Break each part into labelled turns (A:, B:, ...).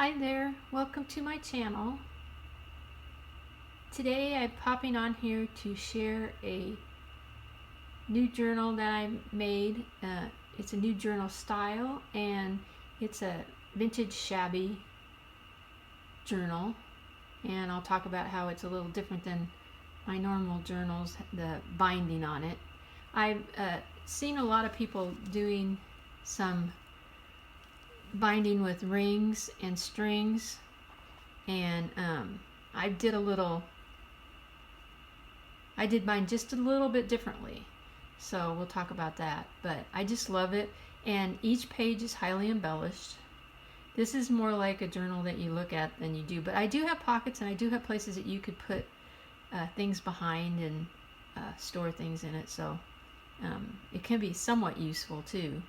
A: Hi there, welcome to my channel. Today I'm popping on here to share a new journal that I made. It's a new journal style and it's a vintage Shabby journal, and I'll talk about how it's a little different than my normal journals, the binding on it. I've seen a lot of people doing some binding with rings and strings, and I did mine just a little bit differently, so we'll talk about that. But I just love it, and each page is highly embellished. This is more like a journal that you look at than you do, but I do have pockets and I do have places that you could put things behind and store things in it, so it can be somewhat useful too.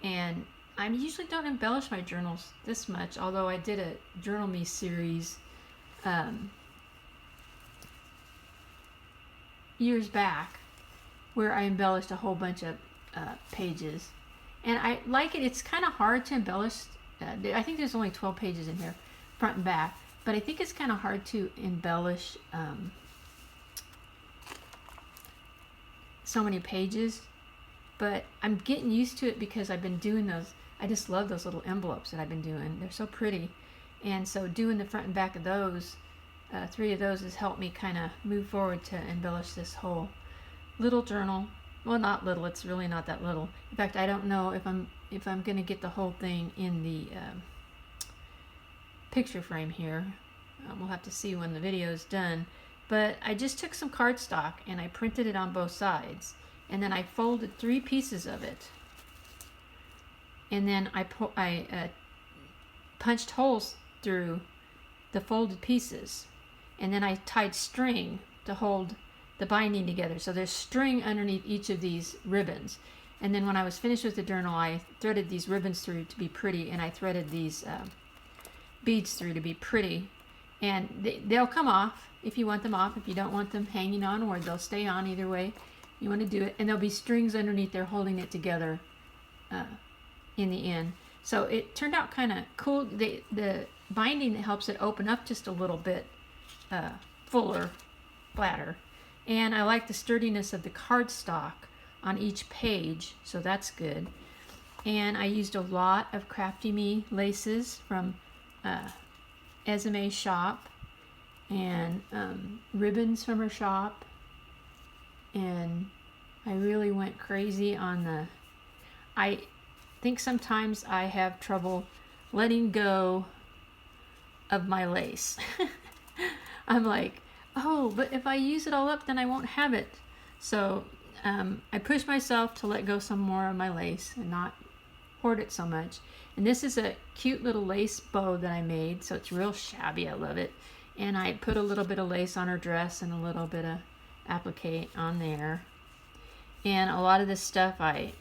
A: And I usually don't embellish my journals this much, although I did a Journal Me series years back where I embellished a whole bunch of pages. And I like it. It's kind of hard to embellish. I think there's only 12 pages in here, front and back. But I think it's kind of hard to embellish so many pages. But I'm getting used to it because I've been doing those. I just love those little envelopes that I've been doing. They're so pretty. And so doing the front and back of those, 3 of those, has helped me kind of move forward to embellish this whole little journal. Well, not little, it's really not that little. In fact, I don't know if I'm going to get the whole thing in the picture frame here. We'll have to see when the video is done. But I just took some cardstock and I printed it on both sides. And then I folded 3 pieces of it. And then I punched holes through the folded pieces. And then I tied string to hold the binding together. So there's string underneath each of these ribbons. And then when I was finished with the journal, I threaded these ribbons through to be pretty. And I threaded these beads through to be pretty. And they'll come off if you want them off. If you don't want them hanging on, or they'll stay on, either way you want to do it. And there'll be strings underneath there holding it together in the end. So it turned out kind of cool. The binding helps it open up just a little bit fuller, flatter. And I like the sturdiness of the cardstock on each page, so that's good. And I used a lot of Crafty Me laces from Esme's shop, and ribbons from her shop. And I really went crazy on the... I think sometimes I have trouble letting go of my lace. I'm like, oh, but if I use it all up, then I won't have it. So I push myself to let go some more of my lace and not hoard it so much. And this is a cute little lace bow that I made, so it's real shabby. I love it. And I put a little bit of lace on her dress and a little bit of applique on there. And a lot of this stuff I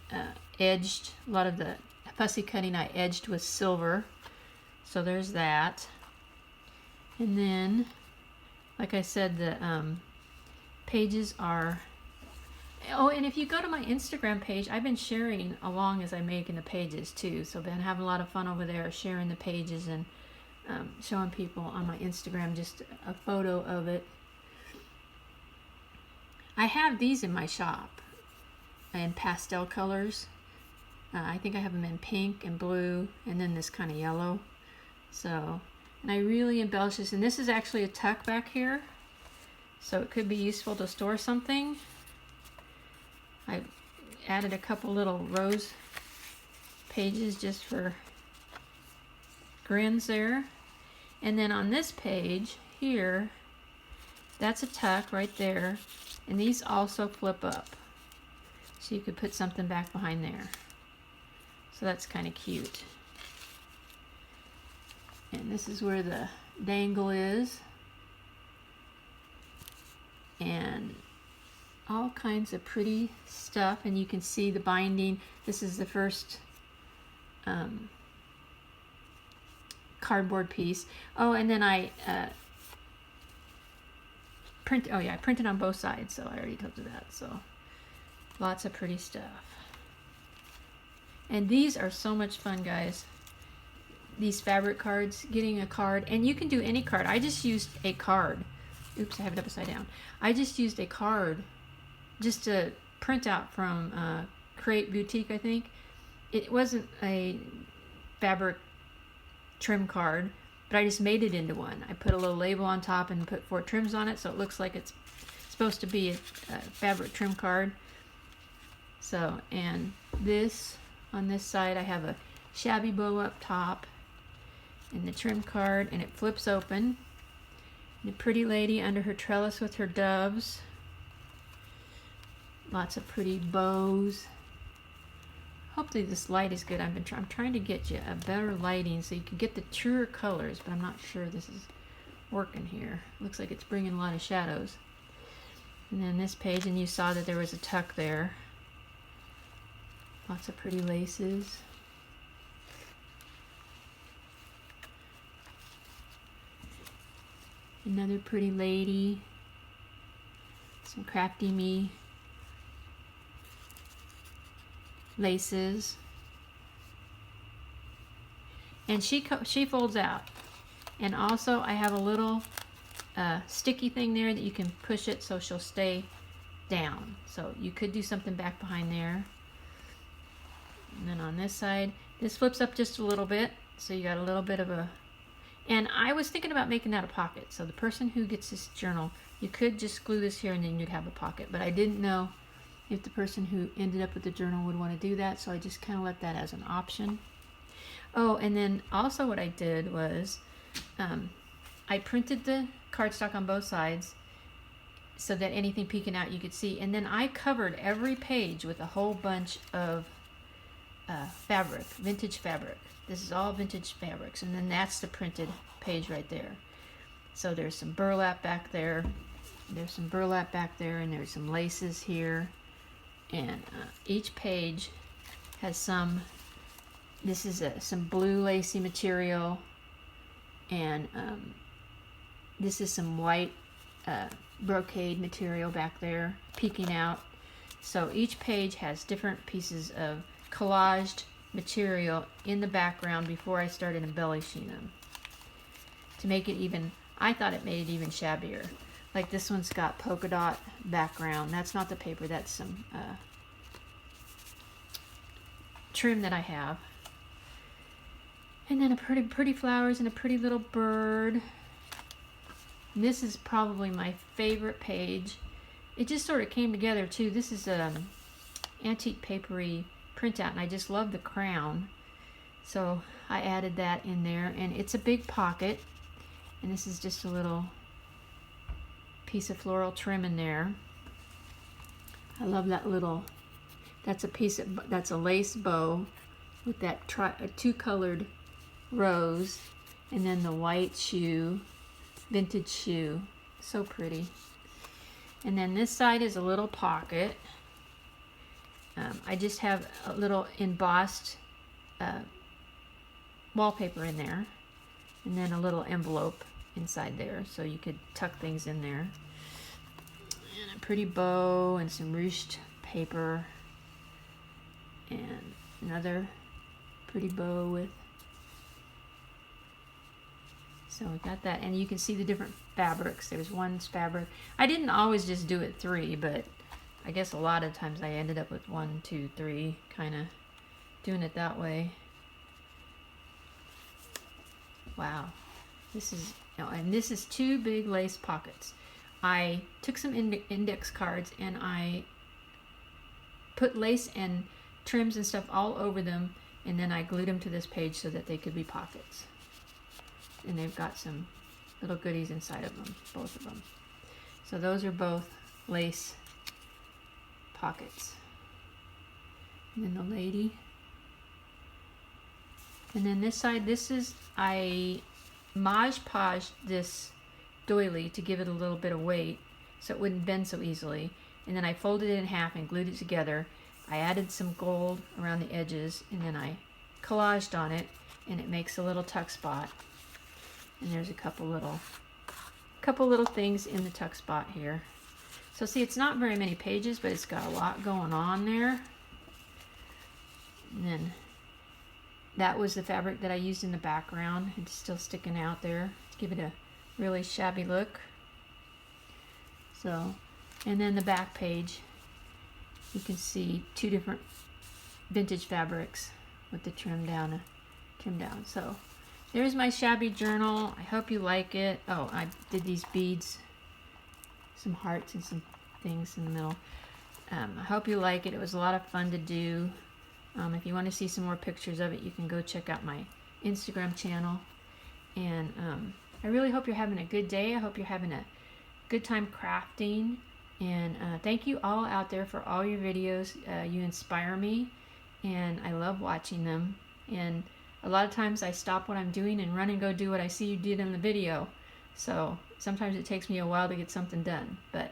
A: edged, a lot of the fussy cutting I edged with silver. So there's that. And then, like I said, the pages are... Oh, and if you go to my Instagram page, I've been sharing along as I'm making the pages too. So I've been having a lot of fun over there sharing the pages and showing people on my Instagram just a photo of it. I have these in my shop in pastel colors. I think I have them in pink and blue and then this kind of yellow. So, and I really embellish this. And this is actually a tuck back here, so it could be useful to store something. I added a couple little rose pages just for grins there. And then on this page here, that's a tuck right there. And these also flip up, so you could put something back behind there. So that's kind of cute. And this is where the dangle is. And all kinds of pretty stuff. And you can see the binding. This is the first cardboard piece. Oh, and then I I printed on both sides, so I already told you that. So lots of pretty stuff. And these are so much fun, guys. these fabric cards, getting a card, and you can do any card. I just used a card. Oops, I have it upside down. I just used a card just to print out from Create Boutique, I think. It wasn't a fabric trim card, but I just made it into one. I put a little label on top and put 4 trims on it, so it looks like it's supposed to be a fabric trim card. So, and this, on this side, I have a Shabby bow up top and the trim card, and it flips open. The pretty lady under her trellis with her doves. Lots of pretty bows. Hopefully this light is good. I'm trying to get you a better lighting so you can get the truer colors, but I'm not sure this is working here. Looks like it's bringing a lot of shadows. And then this page, and you saw that there was a tuck there. Lots of pretty laces. Another pretty lady. Some Crafty Me laces. And she folds out. And also I have a little sticky thing there that you can push it so she'll stay down. So you could do something back behind there. And then on this side, this flips up just a little bit. So you got a little bit of a... And I was thinking about making that a pocket. So the person who gets this journal, you could just glue this here and then you'd have a pocket. But I didn't know if the person who ended up with the journal would want to do that. So I just kind of let that as an option. Oh, and then also what I did was I printed the cardstock on both sides so that anything peeking out you could see. And then I covered every page with a whole bunch of fabric, vintage fabric. This is all vintage fabrics, and then that's the printed page right there. So there's some burlap back there, there's some burlap back there, and there's some laces here. And each page has some, this is some blue lacy material, and this is some white brocade material back there peeking out. So each page has different pieces of collaged material in the background before I started embellishing them to make it even. I thought it made it even shabbier. Like this one's got polka dot background. That's not the paper, that's some trim that I have. And then a pretty flowers and a pretty little bird. And this is probably my favorite page. It just sort of came together too. This is antique papery printout, and I just love the crown, so I added that in there. And it's a big pocket, and this is just a little piece of floral trim in there. I love that little, that's a lace bow with that 2 colored rose, and then the white shoe, vintage shoe, so pretty. And then this side is a little pocket. I just have a little embossed wallpaper in there, and then a little envelope inside there so you could tuck things in there. And a pretty bow and some ruched paper, and another pretty bow with, so we got that. And you can see the different fabrics. There's one fabric. I didn't always just do it 3, but I guess a lot of times I ended up with 1, 2, 3, kind of doing it that way. Wow. This is, oh, and this is 2 big lace pockets. I took some index cards and I put lace and trims and stuff all over them, and then I glued them to this page so that they could be pockets. And they've got some little goodies inside of them, both of them. So those are both lace pockets. And then the lady. And then this side, this is, I Mod Podged this doily to give it a little bit of weight so it wouldn't bend so easily. And then I folded it in half and glued it together. I added some gold around the edges, and then I collaged on it, and it makes a little tuck spot. And there's a couple little things in the tuck spot here. So see, it's not very many pages, but it's got a lot going on there. And then that was the fabric that I used in the background. It's still sticking out there to give it a really shabby look. So, and then the back page, you can see 2 different vintage fabrics with the trim down. So there's my shabby journal. I hope you like it. Oh, I did these beads, some hearts and some things in the middle. I hope you like it. It was a lot of fun to do. If you want to see some more pictures of it, you can go check out my Instagram channel. And I really hope you're having a good day. I hope you're having a good time crafting. And thank you all out there for all your videos. You inspire me, and I love watching them. And a lot of times I stop what I'm doing and run and go do what I see you did in the video. So sometimes it takes me a while to get something done. But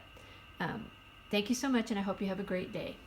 A: thank you so much, and I hope you have a great day.